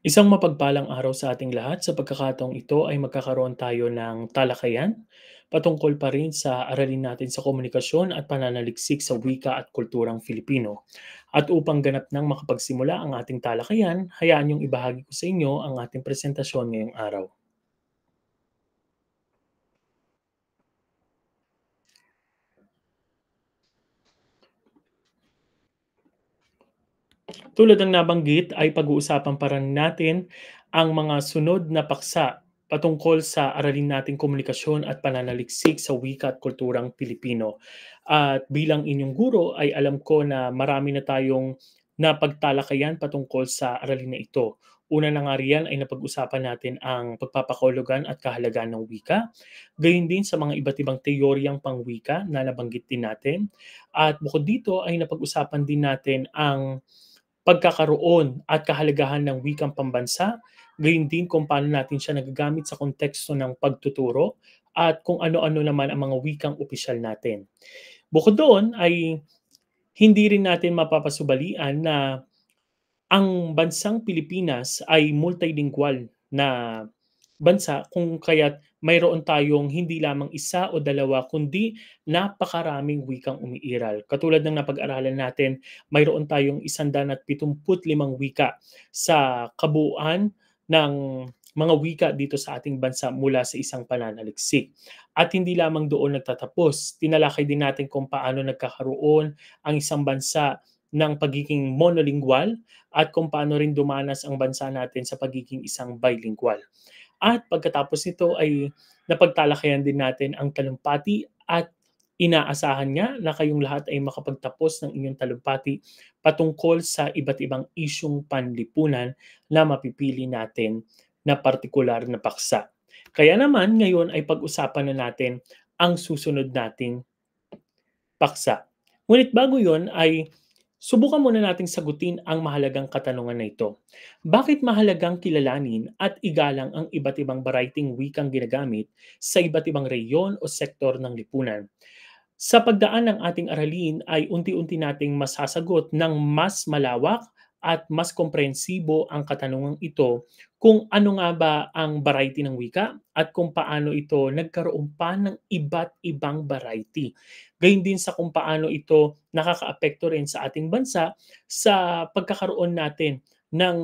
Isang mapagpalang araw sa ating lahat. Sa pagkakataong ito ay magkakaroon tayo ng talakayan patungkol pa rin sa aralin natin sa komunikasyon at pananaliksik sa wika at kulturang Filipino. At upang ganap nang makapagsimula ang ating talakayan, hayaan niyong ibahagi ko sa inyo ang ating presentasyon ngayong araw. Tulad ng nabanggit ay pag-uusapan pa rin natin ang mga sunod na paksa patungkol sa aralin nating komunikasyon at pananaliksik sa wika at kulturang Pilipino. At bilang inyong guro ay alam ko na marami na tayong napagtalakayan patungkol sa aralin na ito. Una na nga riyan ay napag-usapan natin ang pagpapakahulugan at kahalagahan ng wika, gayon din sa mga iba't ibang teoryang pangwika na nabanggit din natin. At bukod dito ay napag-usapan din natin ang pagkakaroon at kahalagahan ng wikang pambansa, gayon din kung paano natin siya nagagamit sa konteksto ng pagtuturo at kung ano-ano naman ang mga wikang opisyal natin. Bukod doon ay hindi rin natin mapapasubalian na ang bansang Pilipinas ay multilingual na bansa kung kaya't mayroon tayong hindi lamang isa o dalawa kundi napakaraming wikang umiiral. Katulad ng napag-aralan natin, mayroon tayong 175 wika sa kabuuan ng mga wika dito sa ating bansa mula sa isang pananaliksik. At hindi lamang doon nagtatapos, tinalakay din natin kung paano nagkakaroon ang isang bansa ng pagiging monolingual at kung paano rin dumanas ang bansa natin sa pagiging isang bilingual. At pagkatapos nito ay napagtalakayan din natin ang talumpati at inaasahan nga na kayong lahat ay makapagtapos ng inyong talumpati patungkol sa iba't ibang isyung panlipunan na mapipili natin na partikular na paksa. Kaya naman ngayon ay pag-usapan na natin ang susunod nating paksa. Ngunit bago yon ay subukan muna nating sagutin ang mahalagang katanungan na ito. Bakit mahalagang kilalanin at igalang ang iba't ibang varieteng wikang ginagamit sa iba't ibang rehiyon o sektor ng lipunan? Sa pagdaan ng ating aralin ay unti-unti nating masasagot ng mas malawak at mas komprehensibo ang katanungang ito kung ano nga ba ang variety ng wika at kung paano ito nagkaroon pa ng iba't ibang variety. Gayun din sa kung paano ito nakakaapekto rin sa ating bansa sa pagkakaroon natin ng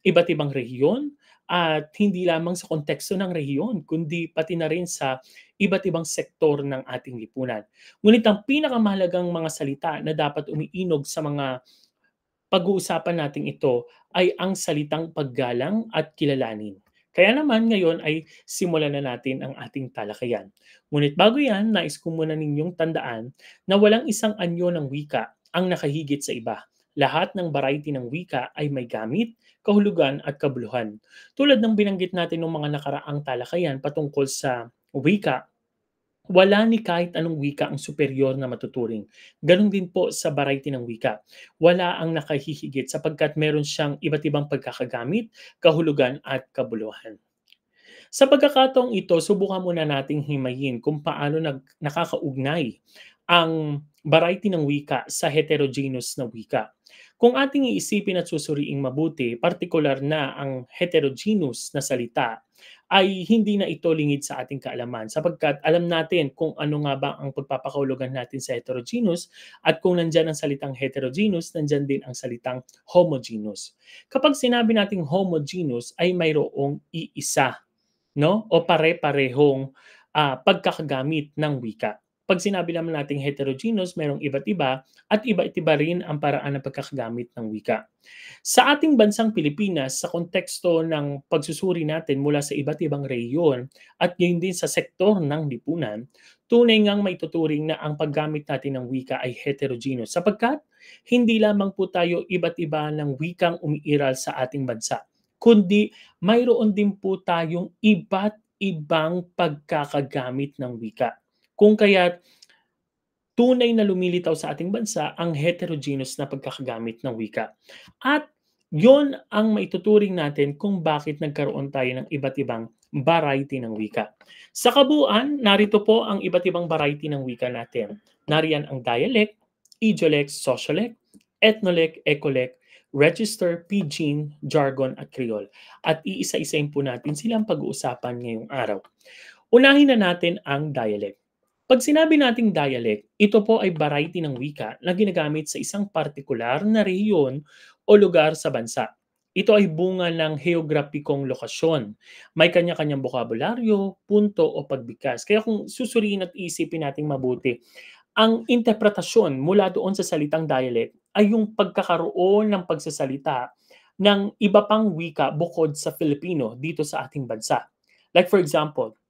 iba't ibang rehiyon at hindi lamang sa konteksto ng rehiyon kundi pati na rin sa iba't ibang sektor ng ating lipunan. Ngunit ang pinakamahalagang mga salita na dapat umiinog sa mga pag-uusapan nating ito ay ang salitang paggalang at kilalanin. Kaya naman ngayon ay simulan na natin ang ating talakayan. Ngunit bago yan, nais ko muna ninyong tandaan na walang isang anyo ng wika ang nakahigit sa iba. Lahat ng variety ng wika ay may gamit, kahulugan at kabuluhan. Tulad ng binanggit natin ng mga nakaraang talakayan patungkol sa wika, wala ni kahit anong wika ang superior na matuturing. Gano'n din po sa variety ng wika. Wala ang nakahihigit sapagkat meron siyang iba't ibang pagkakagamit, kahulugan at kabuluhan. Sa pagkakataong ito, subukan muna nating himayin kung paano nakakaugnay ang variety ng wika sa heterogeneous na wika. Kung ating iisipin at susuriing mabuti, partikular na ang heterogeneous na salita ay hindi na ito lingid sa ating kaalaman sapagkat alam natin kung ano nga ba ang pagpapakahulugan natin sa heterogeneous at kung nandyan ang salitang heterogeneous, nandyan din ang salitang homogeneous. Kapag sinabi nating homogeneous ay mayroong iisa, 'no, o pare-parehong, pagkakagamit ng wika. 'Pag sinabi naman nating heterogeneous, merong iba't iba at iba't iba rin ang paraan ng pagkakagamit ng wika. Sa ating bansang Pilipinas, sa konteksto ng pagsusuri natin mula sa iba't ibang rehiyon at gayon din sa sektor ng lipunan, tunay ngang maituturing na ang paggamit natin ng wika ay heterogeneous sapagkat hindi lamang po tayo iba't iba ng wikang umiiral sa ating bansa, kundi mayroon din po tayong iba't ibang pagkakagamit ng wika. Kung kaya't tunay na lumilitaw sa ating bansa ang heterogeneous na pagkakagamit ng wika. At yon ang maituturing natin kung bakit nagkaroon tayo ng iba't ibang variety ng wika. Sa kabuuan, narito po ang iba't ibang variety ng wika natin. Nariyan ang dialect, idiolect, sociolect, ethnolect, ecolect, Register, Pidgin, Jargon at Creole. At iisa-isahin po natin silang pag-uusapan ngayong araw. Unahin na natin ang dialect. Pag sinabi nating dialect, ito po ay variety ng wika na ginagamit sa isang partikular na rehiyon o lugar sa bansa. Ito ay bunga ng heograpikong lokasyon. May kanya-kanyang bokabularyo, punto o pagbigkas. Kaya kung susuriin at isipin nating mabuti, ang interpretasyon mula doon sa salitang dialect ay yung pagkakaroon ng pagsasalita ng iba pang wika bukod sa Filipino dito sa ating bansa. Like for example,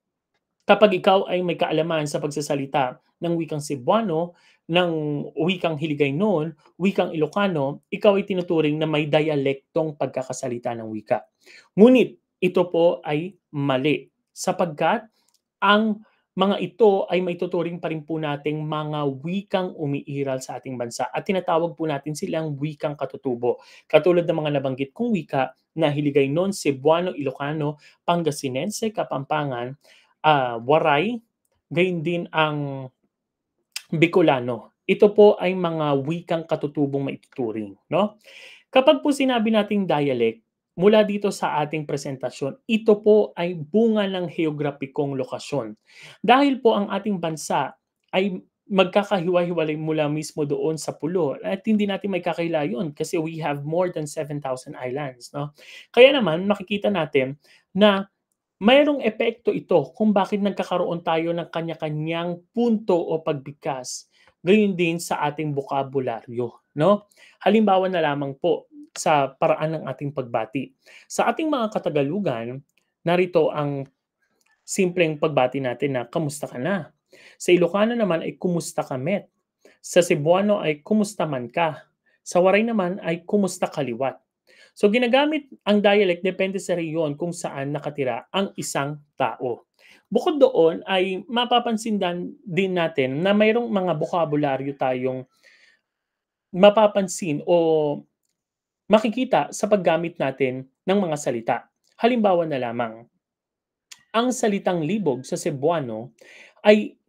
kapag ikaw ay may kaalaman sa pagsasalita ng wikang Cebuano, ng wikang Hiligaynon, wikang Ilocano, ikaw ay tinuturing na may dialektong pagkakasalita ng wika. Ngunit ito po ay mali sapagkat ang mga ito ay maituturing pa rin po nating mga wikang umiiral sa ating bansa at tinatawag po natin silang wikang katutubo. Katulad ng mga nabanggit kong wika na Hiligaynon, Cebuano, Ilocano, Pangasinense, Kapampangan, Waray, gayon din ang Bicolano. Ito po ay mga wikang katutubong maituturing, no? Kapag po sinabi nating dialect, mula dito sa ating presentasyon, ito po ay bunga ng heograpikong lokasyon. Dahil po ang ating bansa ay magkakahiwa-hiwalay mula mismo doon sa pulo at hindi natin may kakayla yun kasi we have more than 7,000 islands, no? Kaya naman makikita natin na mayroong epekto ito kung bakit nagkakaroon tayo ng kanya-kanyang punto o pagbigkas. Gayon din sa ating bokabularyo, no? Halimbawa na lamang po sa paraan ng ating pagbati. Sa ating mga Katagalugan, narito ang simpleng pagbati natin na kamusta ka na. Sa Ilocano naman ay kumusta ka met. Sa Cebuano ay kumusta man ka. Sa Waray naman ay kumusta kaliwat. So ginagamit ang dialect depende sa rehiyon kung saan nakatira ang isang tao. Bukod doon ay mapapansin din natin na mayroong mga bokabularyo tayong mapapansin o makikita sa paggamit natin ng mga salita. Halimbawa na lamang, ang salitang libog sa Cebuano ay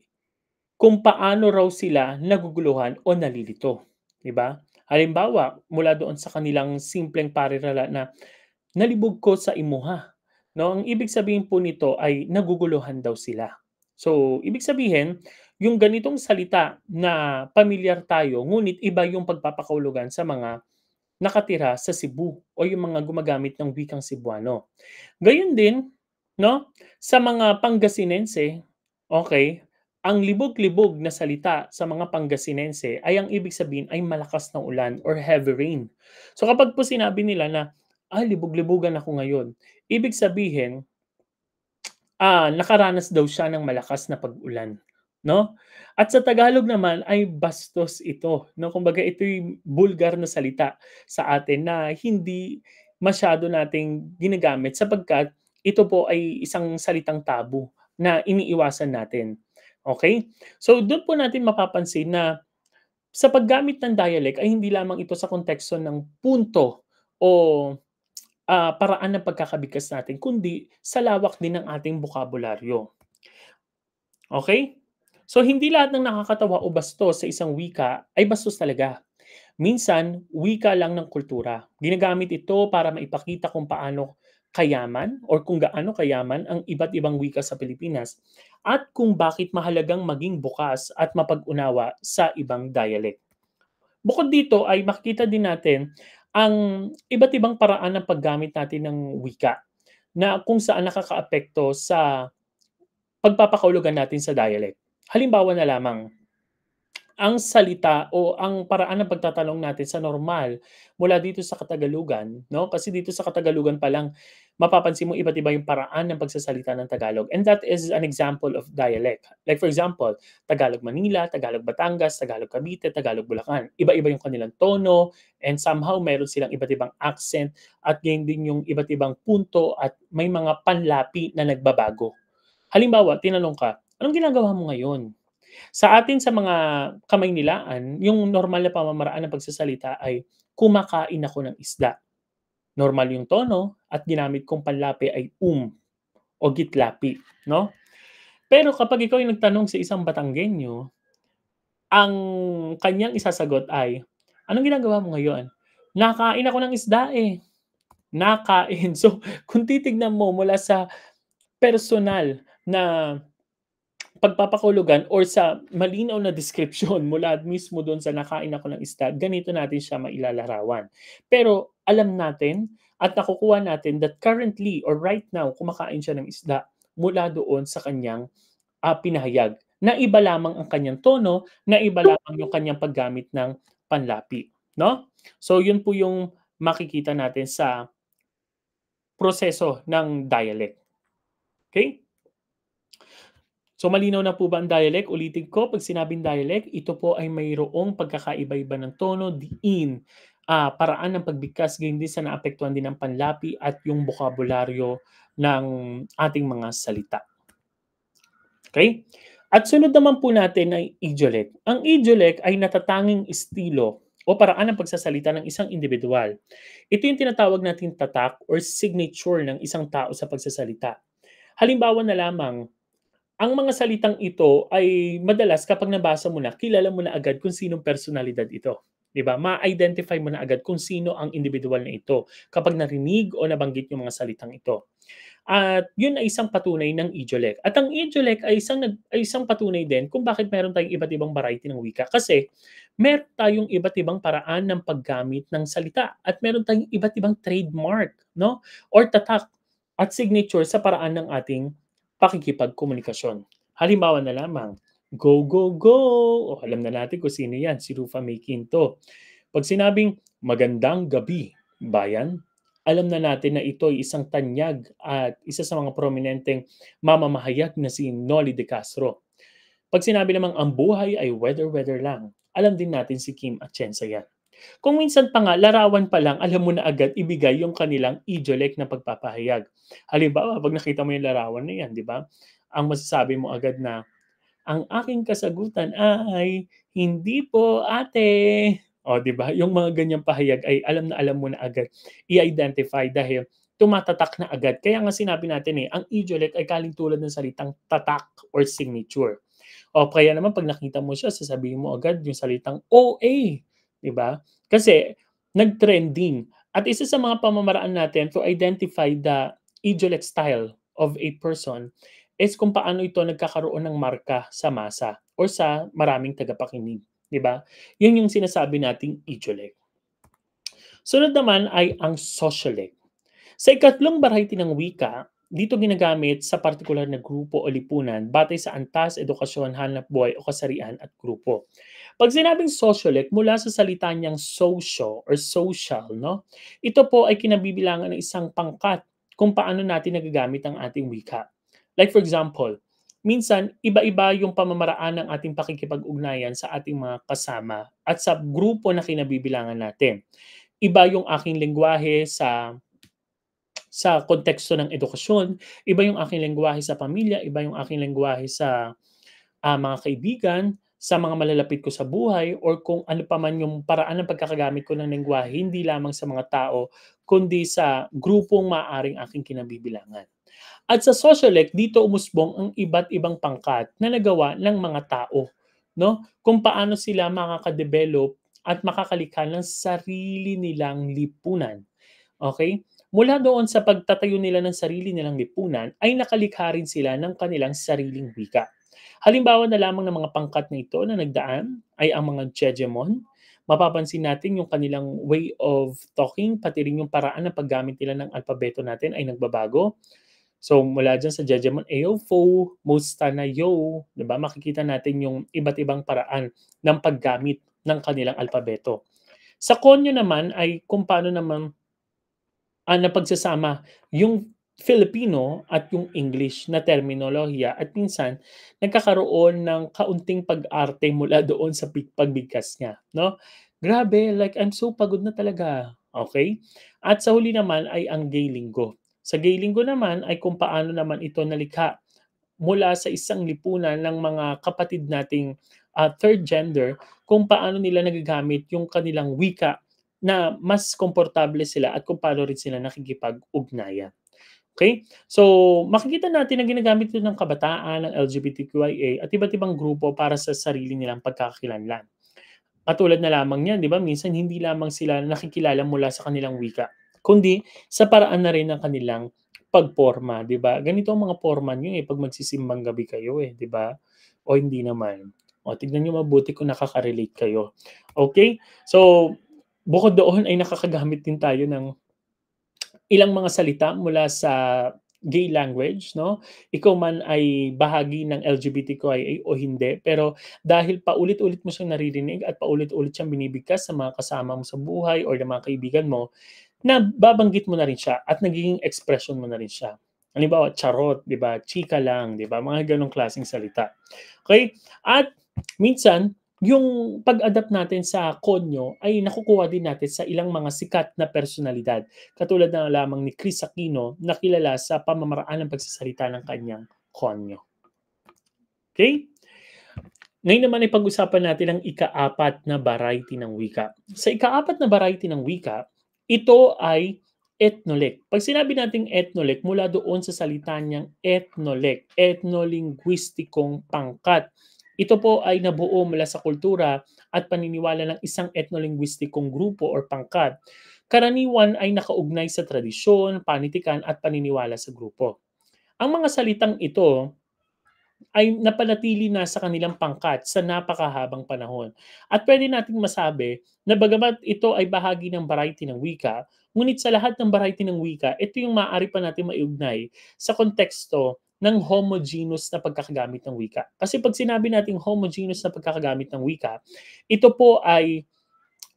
kung paano raw sila naguguluhan o nalilito, 'di ba? Halimbawa, mula doon sa kanilang simpleng parirala na nalibog ko sa imuha, 'no? Ang ibig sabihin po nito ay naguguluhan daw sila. So, ibig sabihin, yung ganitong salita na pamilyar tayo ngunit iba yung pagpapakahulugan sa mga nakatira sa Cebu o yung mga gumagamit ng wikang Cebuano. Gayun din, 'no, sa mga Pangasinense, okey, ang libog-libog na salita sa mga Pangasinense ay ang ibig sabihin ay malakas na ulan or heavy rain. So kapag po sinabi nila na, "Ay libog-libogan ako ngayon," ibig sabihin, nakaranas daw siya ng malakas na pag-ulan, 'no? At sa Tagalog naman ay bastos ito, 'no? Kumbaga ito'y bulgar na salita sa atin na hindi masyado nating ginagamit sapagkat ito po ay isang salitang tabu na iniiwasan natin, okey? So dun po natin mapapansin na sa paggamit ng dialect ay hindi lamang ito sa konteksto ng punto o paraan ng pagkakabigkas natin kundi sa lawak din ng ating bokabularyo. Okay. So hindi lahat ng nakakatawa o bastos sa isang wika ay bastos talaga. Minsan, wika lang ng kultura. Ginagamit ito para maipakita kung paano kayaman or kung gaano kayaman ang iba't ibang wika sa Pilipinas at kung bakit mahalagang maging bukas at mapag-unawa sa ibang dialect. Bukod dito ay makikita din natin ang iba't ibang paraan ng paggamit natin ng wika na kung saan nakakaapekto sa pagpapakahulugan natin sa dialect. Halimbawa na lamang, ang salita o ang paraan ng pagtatanong natin sa normal mula dito sa Katagalugan, 'no? Kasi dito sa Katagalugan pa lang mapapansin mo iba't iba yung paraan ng pagsasalita ng Tagalog and that is an example of dialect. Like for example, Tagalog Manila, Tagalog Batangas, Tagalog Cavite, Tagalog Bulacan. Iba-iba yung kanilang tono and somehow meron silang iba't ibang accent at gayon din yung iba't ibang punto at may mga panlapi na nagbabago. Halimbawa, tinanong ka, "Anong ginagawa mo ngayon?" Sa atin sa mga Kamaynilaan, yung normal na pamamaraan ng pagsasalita ay, "Kumakain ako ng isda." Normal yung tono at ginamit kong panlapi ay o gitlapi, 'no? Pero kapag ikaw yung nagtanong sa isang Batanggenyo, ang kanyang isasagot ay, "Anong ginagawa mo ngayon?" Nakain ako ng isda, eh, nakain. So, kung titignan mo mula sa personal na pagpapahulugan or sa malinaw na description mula mismo do'n sa nakain ako ng isda, ganito natin siya mailalarawan. Pero alam natin at nakukuha natin that currently or right now kumakain siya ng isda mula doon sa kanyang, pinahayag. Na iba lamang ang kanyang tono, na iba lamang yung kanyang paggamit ng panlapi, 'no? So yun po yung makikita natin sa proseso ng dialect, okey? So malinaw na po ba ang dialect? Ulitin ko, 'pag sinabing dialect, ito po ay mayroong pagkakaiba-iba ng tono, diin, paraan ng pagbigkas, gayon din sa naapektuhan din ng panlapi at yung bokabularyo ng ating mga salita. Okay. At sunod naman po natin ay idiolect. Ang idiolect ay natatanging estilo o paraan ng pagsasalita ng isang individual. Ito yung tinatawag nating tatak or signature ng isang tao sa pagsasalita. Halimbawa na lamang, ang mga salitang ito ay madalas kapag nabasa mo na, kilala mo na agad kung sinong personalidad ito. 'Di ba? Ma-identify mo na agad kung sino ang individual na ito kapag narinig o nabanggit yung mga salitang ito. At yun ay isang patunay ng idiolect. At ang idiolect ay isang patunay din kung bakit meron tayong iba't ibang variety ng wika. Kasi meron tayong iba't ibang paraan ng paggamit ng salita at meron tayong iba't ibang trademark, no? Or tatak at signature sa paraan ng ating pakikipagkomunikasyon. Halimbawa na lamang, "Go, go, go!" O alam na natin kung sino 'yan, si Rufa May Quinto. 'Pag sinabing, "Magandang gabi, bayan," alam na natin na ito ay isang tanyag at isa sa mga prominenteng mamamahayag na si Noli de Castro. 'Pag sinabi namang ang buhay ay weather-weather lang, alam din natin si Kim Atienza 'yan. Kung minsan pa nga larawan pa lang alam mo na agad ibigay yung kanilang idiolect na pagpapahayag. Halimbawa, 'pag nakita mo yung larawan na 'yan, 'di ba, ang masasabi mo agad na, "Ang aking kasagutan ay, hindi po ate." Oh, 'di ba? Yung mga ganyang pahayag ay alam na alam mo na agad i-identify dahil tumatatak na agad. Kaya nga sinabi natin, eh, ang idiolect ay kalintulad ng salitang tatak or signature. O kaya naman 'pag nakita mo siya sasabihin mo agad yung salitang OA, 'di ba? Kasi nag-trending at isa sa mga pamamaraan natin to identify the idiolect style of a person is kung paano ito nagkakaroon ng marka sa masa or sa maraming tagapakinig, 'di ba? 'Yun yung sinasabi nating idiolect. Sunod naman ay ang sociolect. Sa ikatlong variety ng wika, dito ginagamit sa partikular na grupo o lipunan batay sa antas, edukasyon, hanapbuhay o kasarian at grupo. Pag sinabing sociolect, mula sa salita niyang socio or social, no? Ito po ay kinabibilangan ng isang pangkat kung paano natin nagagamit ang ating wika. Like for example, minsan iba-iba yung pamamaraan ng ating pakikipag-ugnayan sa ating mga kasama at sa grupo na kinabibilangan natin. Iba yung aking lengguwahe sa konteksto ng edukasyon, iba yung aking lengguwahe sa pamilya, iba yung aking lengguwahe sa, mga kaibigan, sa mga malalapit ko sa buhay or kung ano pa man yung paraan ng pagkakagamit ko ng lengguwahe hindi lamang sa mga tao kundi sa grupong maaaring aking kinabibilangan. At sa sociolect dito umusbong ang iba't ibang pangkat na nagawa ng mga tao, 'no? Kung paano sila makaka-develop at makakalikha ng sarili nilang lipunan. Okay. Mula doon sa pagtatayo nila ng sarili nilang lipunan ay nakalikha rin sila ng kanilang sariling wika. Halimbawa na lamang ng mga pangkat na ito na nagdaan ay ang mga Jejemon. Mapapansin natin yung kanilang way of talking, pati rin yung paraan ng paggamit nila ng alpabeto natin ay nagbabago. So mula diyan sa Jejemon Eofo, Musta na Yo, 'di ba? Makikita natin yung iba't ibang paraan ng paggamit ng kanilang alpabeto. Sa Konyo naman ay kung paano naman napagsasama yung Filipino at yung English na terminolohiya at minsan nagkakaroon ng kaunting pag-arte mula doon sa pagbigkas niya, 'no? Grabe, like I'm so pagod na talaga, okay. At sa huli naman ay ang Gay Linggo. Sa Gay Linggo naman ay kung paano naman ito nalikha mula sa isang lipunan ng mga kapatid nating, third gender kung paano nila nagagamit yung kanilang wika na mas komportable sila at kung paano rin sila nakikipag-ugnayan. Okay. So, makikita natin na ginagamit ito ng kabataan, ng LGBTQIA at iba't ibang grupo para sa sarili nilang pagkakakilanlan. Katulad na lamang niyan, 'di ba, minsan hindi lamang sila nakikilala mula sa kanilang wika, kundi sa paraan na rin ng kanilang pagporma, 'di ba? Ganito ang mga porma niyo, 'pag magsisimbang gabi kayo, 'di ba? O hindi naman? O tignan niyo mabuti kung nakaka-relate kayo, okey? So, bukod doon ay nakakagamit din tayo ng ilang mga salita mula sa gay language, 'no? Ikaw man ay bahagi ng LGBTQIA o hindi, pero dahil paulit-ulit mo siyang naririnig at paulit-ulit siyang binibigkas sa mga kasama mo sa buhay or ng mga kaibigan mo, nababanggit mo na rin siya at nagiging expression mo na rin siya. Halimbawa, charot, 'di ba? Chika lang, 'di ba? Mga gano'ng klaseng salita. Okay. At minsan, yung pag-adapt natin sa konyo ay nakukuha din natin sa ilang mga sikat na personalidad. Katulad na lamang ni Chris Aquino na kilala sa pamamaraan ng pagsasalita ng kanyang konyo. Okay. Ngayon naman ay pag-usapan natin ang ikaapat na variety ng wika. Sa ikaapat na variety ng wika, ito ay ethnolek. Pag sinabi nating ethnolek, mula doon sa salita niyang ethnolek, etnolinguistikong pangkat. Ito po ay nabuo mula sa kultura at paniniwala ng isang etnolinguistikong grupo or pangkat. Karaniwan ay nakaugnay sa tradisyon, panitikan at paniniwala sa grupo. Ang mga salitang ito ay napanatili na sa kanilang pangkat sa napakahabang panahon. At pwede nating masabi na bagamat ito ay bahagi ng variety ng wika, ngunit sa lahat ng variety ng wika, ito yung maaari pa natin maiugnay sa konteksto ng homogeneous na pagkakagamit ng wika. Kasi pag sinabi nating homogeneous na pagkakagamit ng wika, ito po ay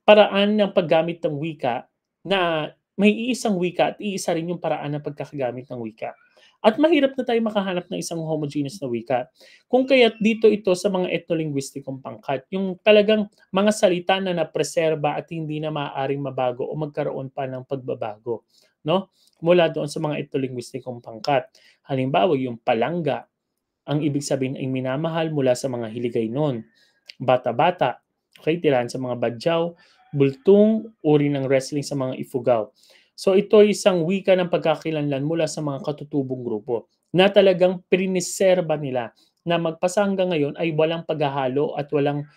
paraan ng paggamit ng wika na may iisang wika at iisa rin yung paraan ng pagkakagamit ng wika. At mahirap na tayo makahanap ng isang homogeneous na wika. Kung kaya't dito ito sa mga etnolinguistikong pangkat, yung talagang mga salita na napreserba at hindi na maaaring mabago o magkaroon pa ng pagbabago, no? Mula doon sa mga etnolinguistikong pangkat. Halimbawa, yung palangga, ang ibig sabihin ay minamahal mula sa mga hiligay noon. Bata-bata, okay, tirahan sa mga badyaw, bultong, uri ng wrestling sa mga ifugaw. So ito ay isang wika ng pagkakakilanlan mula sa mga katutubong grupo na talagang priniserba nila na magpasa hanggang ngayon ay walang paghahalo at walang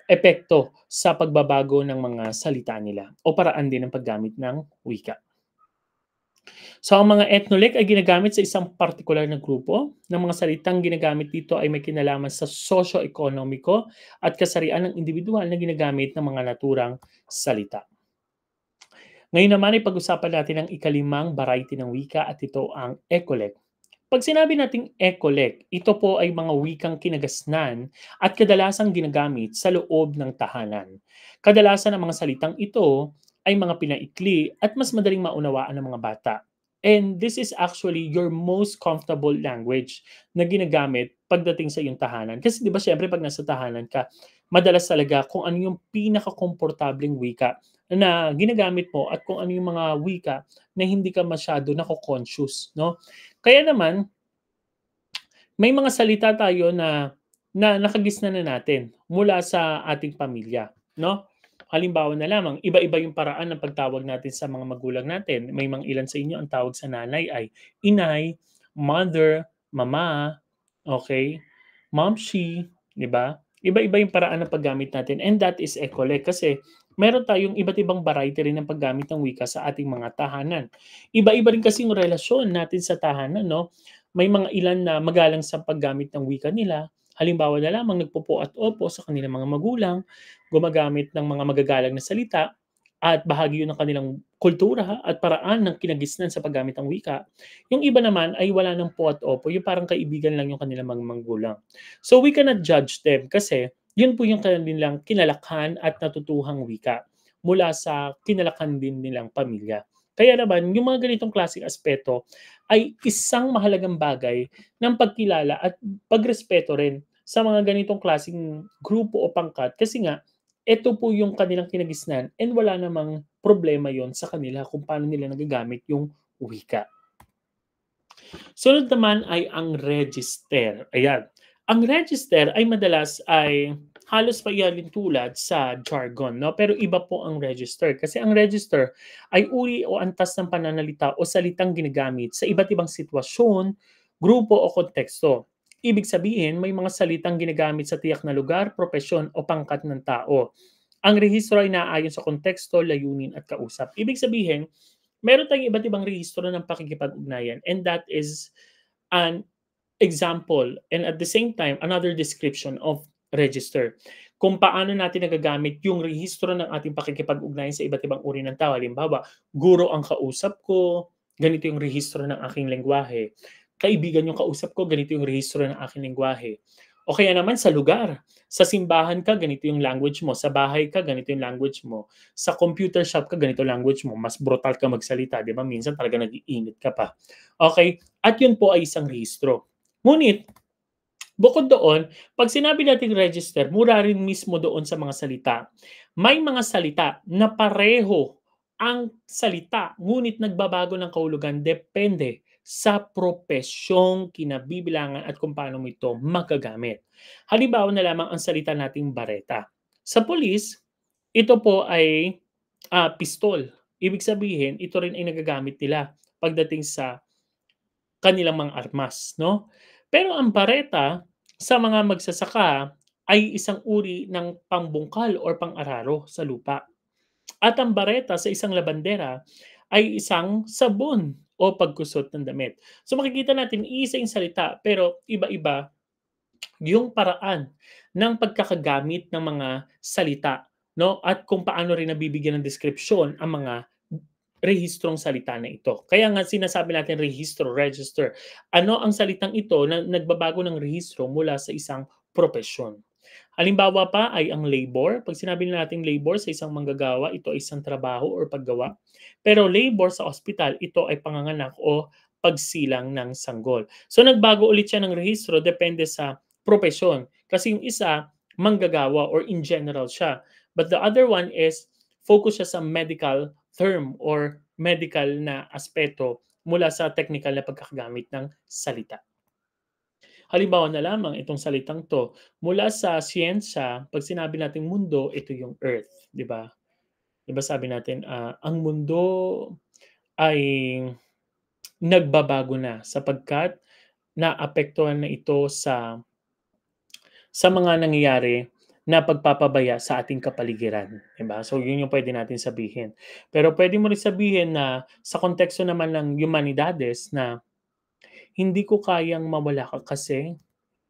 epekto sa pagbabago ng mga salita nila o paraan din ng paggamit ng wika. So ang mga ethnolek ay ginagamit sa isang partikular na grupo ng mga salitang ginagamit dito ay may kinalaman sa sosyo-ekonomiko at kasarian ng individual na ginagamit ng mga naturang salita. Ngayon naman ay pag-usapan natin ang ikalimang variety ng wika at ito ang ecolek. Pag sinabi nating ecolek, ito po ay mga wikang kinagasnan at kadalasang ginagamit sa loob ng tahanan. Kadalasan ang mga salitang ito ay mga pinaikli at mas madaling maunawaan ng mga bata. And this is actually your most comfortable language na ginagamit pagdating sa iyong tahanan. Kasi 'di ba syempre pag nasa tahanan ka, madalas talaga kung ano yung pinaka-komportableng wika na ginagamit mo at kung ano yung mga wika na hindi ka masyado nako-conscious, no? Kaya naman, may mga salita tayo na nakagisnan na natin mula sa ating pamilya, no? Halimbawa na lamang, iba-iba yung paraan ng pagtawag natin sa mga magulang natin. May mga ilan sa inyo ang tawag sa nanay ay inay, mother, mama, okay? Momshi, 'di ba? Iba-iba yung paraan ng paggamit natin and that is ecolek kasi meron tayong iba't ibang variety rin ng paggamit ng wika sa ating mga tahanan. Iba-iba rin kasi yung relasyon natin sa tahanan, no? May mga ilan na magalang sa paggamit ng wika nila. Halimbawa na lamang nagpopo at opo sa kanilang mga magulang, gumagamit ng mga magagalang na salita at bahagi yun ng kanilang kultura at paraan ng kinagisnan sa paggamit ng wika. Yung iba naman ay wala ng po at opo, yung parang kaibigan lang yung kanilang mga magulang. So we cannot judge them kasi yun po yung kanilang kinalakhan at natutuhang wika mula sa kinalakhan din nilang pamilya. Kaya naman, yung mga ganitong klaseng aspeto ay isang mahalagang bagay ng pagkilala at pagrespeto rin sa mga ganitong klaseng grupo o pangkat kasi nga eto po yung kanilang kinagisnan and wala namang problema yon sa kanila kung paano nila nagagamit yung wika. Sunod naman ay ang register. Ayan. Ang register ay madalas ay halos tulad sa jargon, no? Pero iba po ang register kasi ang register ay uri o antas ng pananalita o salitang ginagamit sa iba't ibang sitwasyon, grupo o konteksto. Ibig sabihin, may mga salitang ginagamit sa tiyak na lugar, propesyon o pangkat ng tao. Ang rehistro ay naaayon sa konteksto, layunin at kausap. Ibig sabihin, meron tayong iba't ibang rehistro ng pakikipag-ugnayan, and that is an example and at the same time another description of register. Kung paano natin nagagamit yung rehistro ng ating pakikipag-ugnayan sa iba't ibang uri ng tao. Halimbawa, guro ang kausap ko, ganito yung rehistro ng aking lengguwahe. Kaibigan yung kausap ko, ganito yung rehistro ng aking lengguwahe. O kaya naman sa lugar, sa simbahan ka, ganito yung language mo. Sa bahay ka, ganito yung language mo. Sa computer shop ka, ganito language mo. Mas brutal ka magsalita, di ba? Minsan talaga nag-iinit ka pa. Okay? At yun po ay isang rehistro. Ngunit, bukod doon, 'pag sinabi nating register, mura rin mismo doon sa mga salita. May mga salita na pareho ang salita, ngunit nagbabago ng kahulugan depende sa propesyong kinabibilangan at kung paano mo ito magagamit. Halimbawa na lamang ang salita nating bareta. Sa pulis, ito po ay, pistol. Ibig sabihin, ito rin ay nagagamit nila pagdating sa kanilang mga armas, 'no? Pero ang bareta sa mga magsasaka ay isang uri ng pambungkal or pang-araro sa lupa. At ang bareta sa isang labandera ay isang sabon o pagkusot ng damit. So makikita natin iisa yung salita pero iba-iba yung paraan ng pagkakagamit ng mga salita, 'no? At kung paano rin nabibigyan ng deskripsyon ang mga rehistrong salita na ito. Kaya nga sinasabi natin rehistro, register. Ano ang salitang ito na nagbabago ng rehistro mula sa isang propesyon. Halimbawa pa ay ang labor. Pag sinabi natin labor sa isang manggagawa, ito ay isang trabaho or paggawa. Pero labor sa ospital, ito ay panganganak o pagsilang ng sanggol. So nagbago ulit siya ng rehistro depende sa propesyon. Kasi yung isa, manggagawa or in general siya. But the other one is focus siya sa medical term or medical na aspeto mula sa technical na pagkakagamit ng salita. Halimbawa na lamang itong salitang 'to, mula sa siyensya 'pag sinabi nating mundo, ito yung Earth, 'di ba? 'Di ba sabi natin, ang mundo ay nagbabago na sapagkat naapektuhan na ito sa mga nangyayari na pagpapabaya sa ating kapaligiran, 'di ba? So, yun yung puwede natin sabihin. Pero puwede mo rin sabihin na sa konteksto naman ng humanidades na, "Hindi ko kayang mawala ka kasi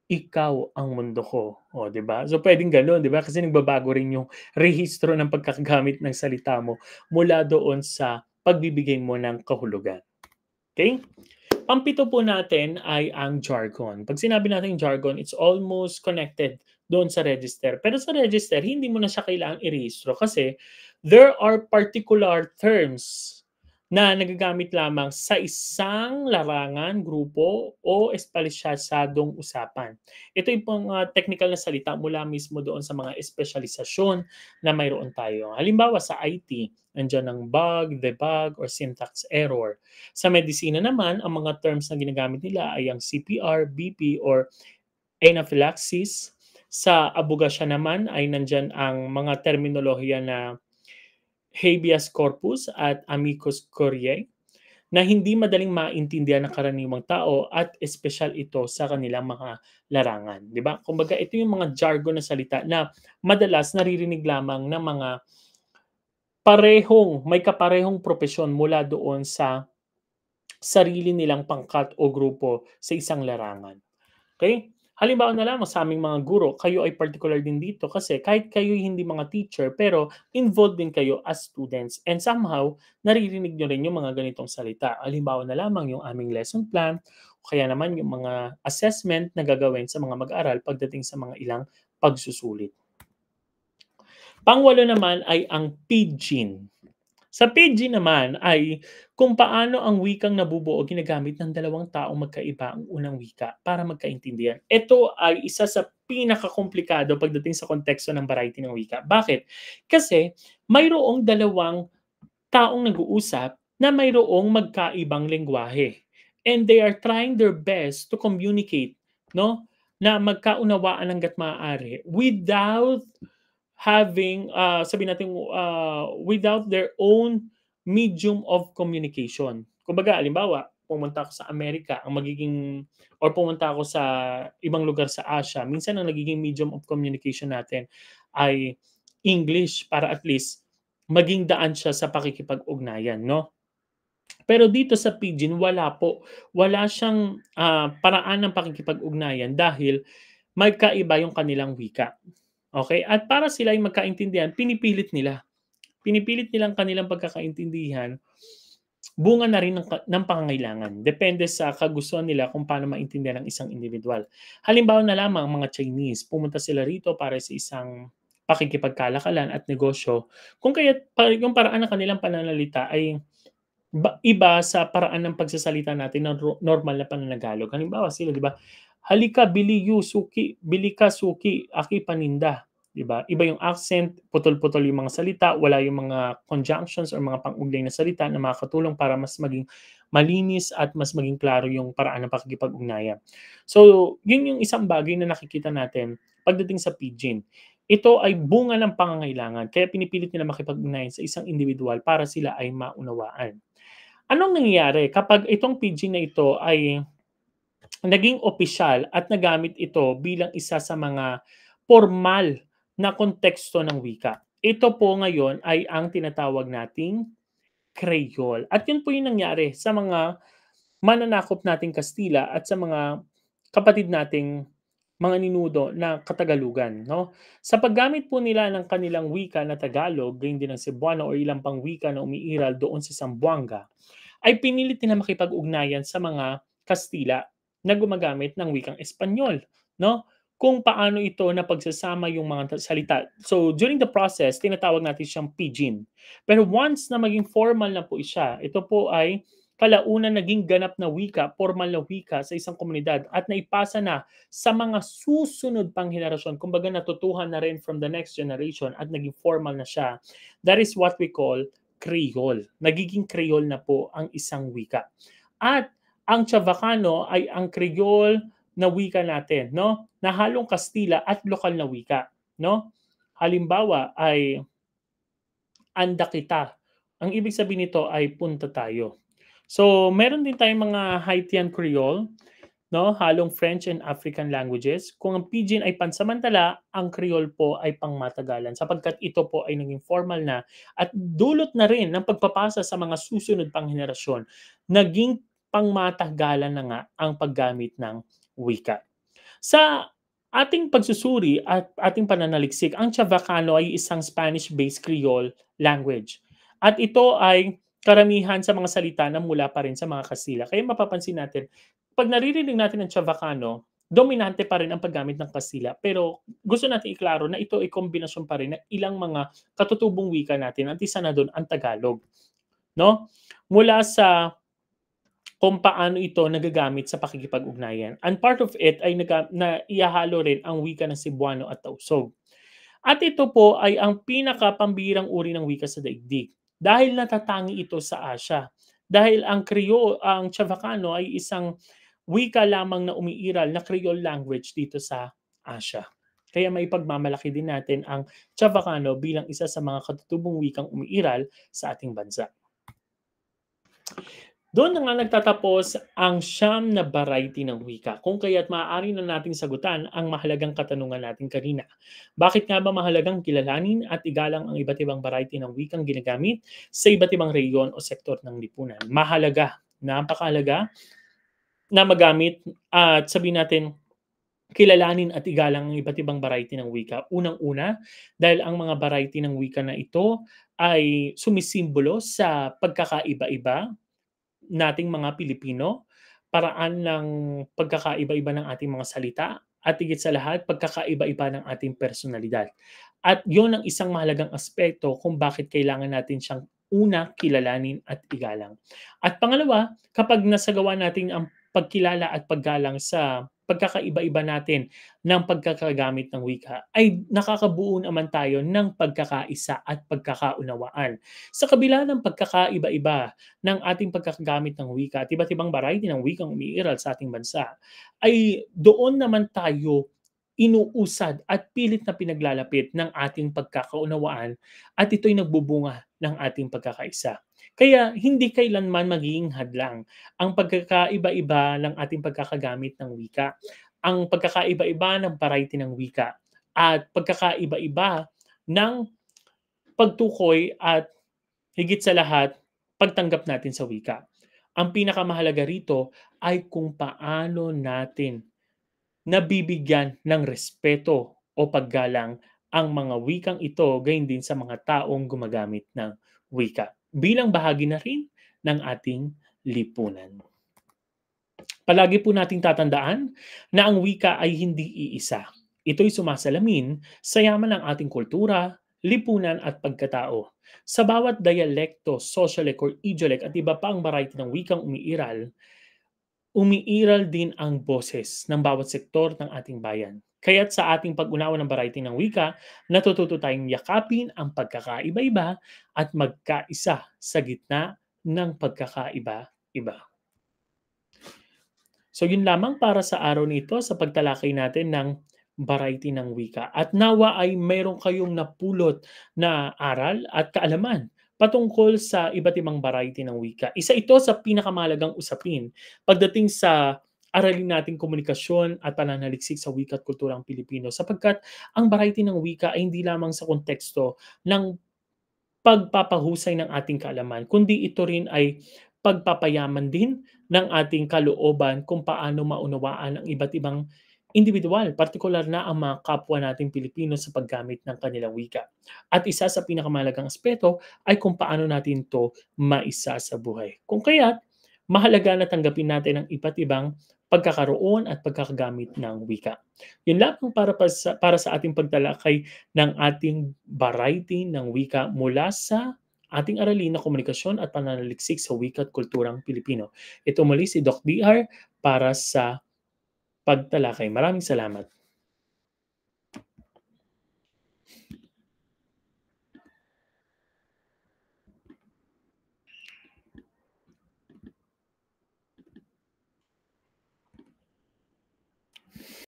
ikaw ang mundo ko." Oh, 'di ba? So, puwedeng gano'n, 'di ba? Kasi nagbabago rin yung rehistro ng pagkakagamit ng salita mo mula doon sa pagbibigay mo ng kahulugan, okey? Pang-pito po natin ay ang jargon. 'Pag sinabi nating jargon, it's almost connected doon sa register. Pero sa register, hindi mo na siya kailangang irehistro kasi there are particular terms na nagagamit lamang sa isang larangan, grupo o espesyasadong usapan. Ito yung mga technical na salita mula mismo doon sa mga espesyalisasyon na mayroon tayo. Halimbawa sa IT, nandiyan ang bug, debug, or syntax error. Sa medisina naman, ang mga terms na ginagamit nila ay ang CPR, BP, or anaphylaxis. Sa abogasya naman ay nandyan ang mga terminolohiya na habeas corpus at amicus curiae na hindi madaling maintindihan ng karaniwang tao at espesyal ito sa kanilang mga larangan, 'di ba? Kumbaga ito yung mga jargon na salita na madalas naririnig lamang ng mga may kaparehong propesyon mula doon sa sarili nilang pangkat o grupo sa isang larangan. Okay? Halimbawa na lamang sa aming mga guro, kayo ay particular din dito kasi kahit kayo'y hindi mga teacher pero involved din kayo as students and somehow naririnig niyo rin yung mga ganitong salita. Halimbawa na lamang yung aming lesson plan o kaya naman yung mga assessment na gagawin sa mga mag-aaral pagdating sa mga ilang pagsusulit. Pangwalo naman ay ang pidgin. Sa pidgin naman ay kung paano ang wikang nabubuo ginagamit ng dalawang taong magkaiba ang unang wika para magkaintindihan. Ito ay isa sa pinakakomplikado pagdating sa konteksto ng variety ng wika. Bakit? Kasi mayroong dalawang taong nag-uusap na mayroong magkaibang lengguwahe. And they are trying their best to communicate, no? Na magkaunawaan hangga't maaari without having, sabihin natin, without their own medium of communication. Kumbaga, halimbawa, pumunta ako sa Amerika, ang magiging or pumunta ako sa ibang lugar sa Asia, minsan ang nagiging medium of communication natin ay English para at least maging daan siya sa pakikipag-ugnayan 'no. Pero dito sa Pidgin wala po, wala siyang, paraan ng pakikipag-ugnayan dahil magkaiba yung kanilang wika, okey? At para sila ay magkaintindihan pinipilit nilang kanilang pagkakaintindihan bunga na rin ng pangangailangan. Depende sa kagustuhan nila kung paano maintindihan ng isang individual. Halimbawa na lamang mga Chinese, pumunta sila rito para sa isang pakikipagkalakalan at negosyo, kung kaya't yung paraan ng kanilang pananalita ay iba sa paraan ng pagsasalita natin ng normal na pananagalog. Halimbawa sila 'di ba, "Halika bili yu suki, bili ka suki, aki paninda." 'Di ba? Iba yung accent, putol-putol yung mga salita, wala yung mga conjunctions or mga pang-ugnay na salita na makakatulong para mas maging malinis at mas maging klaro yung paraan ng pakikipag-ugnayan. So, yun yung isang bagay na nakikita natin pagdating sa pidgin. Ito ay bunga ng pangangailangan kaya pinipilit nila makipag-ugnayan sa isang individual para sila ay maunawaan. Anong nangyayari kapag itong pidgin na ito ay naging opisyal at nagamit ito bilang isa sa mga formal na konteksto ng wika? Ito po ngayon ay ang tinatawag nating Creole at yun po yung nangyari sa mga mananakop nating Kastila at sa mga kapatid nating mga ninuno na Katagalugan 'no. Sa paggamit po nila ng kanilang wika na Tagalog, gayon din ang Cebuano o ilang pang wika na umiiral doon sa Zamboanga, ay pinilit nila makipag-ugnayan sa mga Kastila na gumagamit ng wikang Espanyol 'no, kung paano ito napagsasama yung mga salita. So, during the process tinatawag natin siyang pidgin. Pero once na maging formal na po siya, ito po ay kalaunan naging ganap na wika, formal na wika sa isang komunidad at naipasa na sa mga susunod pang henerasyon. Kumbaga natutuhan na rin from the next generation at naging formal na siya. That is what we call Creole. Nagiging Creole na po ang isang wika. At ang Chavacano ay ang Creole na wika natin, no? Na halong Kastila at lokal na wika, no? Halimbawa ay anda kita. Ang ibig sabihin nito ay punta tayo. So, meron din tayong mga Haitian Creole, no? Halong French and African languages. Kung ang Pidgin ay pansamantala, ang Creole po ay pangmatagalan sapagkat ito po ay naging formal na at dulot na rin ng pagpapasa sa mga susunod pang henerasyon. Naging pangmatagalan na nga ang paggamit ng wika. Sa ating pagsusuri at ating pananaliksik, ang Chavacano ay isang Spanish-based Creole language. At ito ay karamihan sa mga salita na mula pa rin sa mga Kastila. Kaya mapapansin natin, pag naririnig natin ang Chavacano, dominante pa rin ang paggamit ng Kastila. Pero gusto natin iklaro na ito ay kombinasyon pa rin ng ilang mga katutubong wika natin at isa na doon ang Tagalog. No? Mula sa kung paano ito nagagamit sa pakikipag-ugnayan. And part of it ay naihahalo rin ang wika ng Cebuano at Tausog. At ito po ay ang pinakapambihirang uri ng wika sa daigdig dahil natatangi ito sa Asia. Dahil ang Chavacano ay isang wika lamang na umiiral na Creole language dito sa Asia. Kaya may pagmamalaki din natin ang Chavacano bilang isa sa mga katutubong wikang umiiral sa ating bansa. Doon na nga nagtatapos ang siyam na variety ng wika, kung kaya't maaari na nating sagutan ang mahalagang katanungan natin kanina. Bakit nga ba mahalagang kilalanin at igalang ang iba't ibang variety ng wikang ginagamit sa iba't ibang rehiyon o sektor ng lipunan? Mahalaga, napakahalaga na magamit at sabihin natin kilalanin at igalang ang iba't ibang variety ng wika. Unang-una, dahil ang mga variety ng wika na ito ay sumisimbolo sa pagkakaiba-iba nating mga Pilipino, paraan ng pagkakaiba-iba ng ating mga salita, at higit sa lahat, pagkakaiba-iba ng ating personalidad. At yon ang isang mahalagang aspeto kung bakit kailangan natin siyang una, kilalanin at igalang. At pangalawa, kapag nasagawa natin ang pagkilala at paggalang sa pagkakaiba-iba natin ng pagkakagamit ng wika, ay nakakabuo naman tayo ng pagkakaisa at pagkakaunawaan. Sa kabila ng pagkakaiba-iba ng ating pagkakagamit ng wika at iba't ibang variety ng wikang umiiral sa ating bansa, ay doon naman tayo inuusad at pilit na pinaglalapit ng ating pagkakaunawaan at ito'y nagbubunga ng ating pagkakaisa. Kaya hindi kailanman magiging hadlang ang pagkakaiba-iba ng ating pagkakagamit ng wika, ang pagkakaiba-iba ng variety ng wika, at pagkakaiba-iba ng pagtukoy at higit sa lahat, pagtanggap natin sa wika. Ang pinakamahalaga rito ay kung paano natin nabibigyan ng respeto o paggalang ang mga wikang ito, gayon din sa mga taong gumagamit ng wika bilang bahagi na rin ng ating lipunan. Palagi po nating tatandaan na ang wika ay hindi iisa. Ito'y sumasalamin sa yaman ng ating kultura, lipunan at pagkatao. Sa bawat dialekto, sociolek or idiolek at iba pa ang variety ng wikang umiiral din ang boses ng bawat sektor ng ating bayan. Kaya't sa ating pag-unawa ng variety ng wika, natututo tayong yakapin ang pagkakaiba-iba at magkaisa sa gitna ng pagkakaiba-iba. So yun lamang para sa araw nito sa pagtalakay natin ng variety ng wika. At nawa ay mayroon kayong napulot na aral at kaalaman patungkol sa iba't ibang variety ng wika. Isa ito sa pinakamahalagang usapin pagdating sa aralin nating komunikasyon at pananaliksik sa wika at kulturang Pilipino sapagkat ang variety ng wika ay hindi lamang sa konteksto ng pagpapahusay ng ating kaalaman, kundi ito rin ay pagpapayaman din ng ating kalooban kung paano maunawaan ang iba't ibang individual, partikular na ang mga kapwa nating Pilipino sa paggamit ng kanilang wika. At isa sa pinakamahalagang aspeto ay kung paano natin 'to maisa sa buhay. Kung kaya't mahalaga na tanggapin natin ang iba't ibang pagkakaroon at pagkakagamit ng wika. Yun lamang para sa ating pagtalakay ng ating variety ng wika mula sa ating aralin na komunikasyon at pananaliksik sa wika at kulturang Pilipino. Ito muli si Doc DR para sa pagtalakay. Maraming salamat.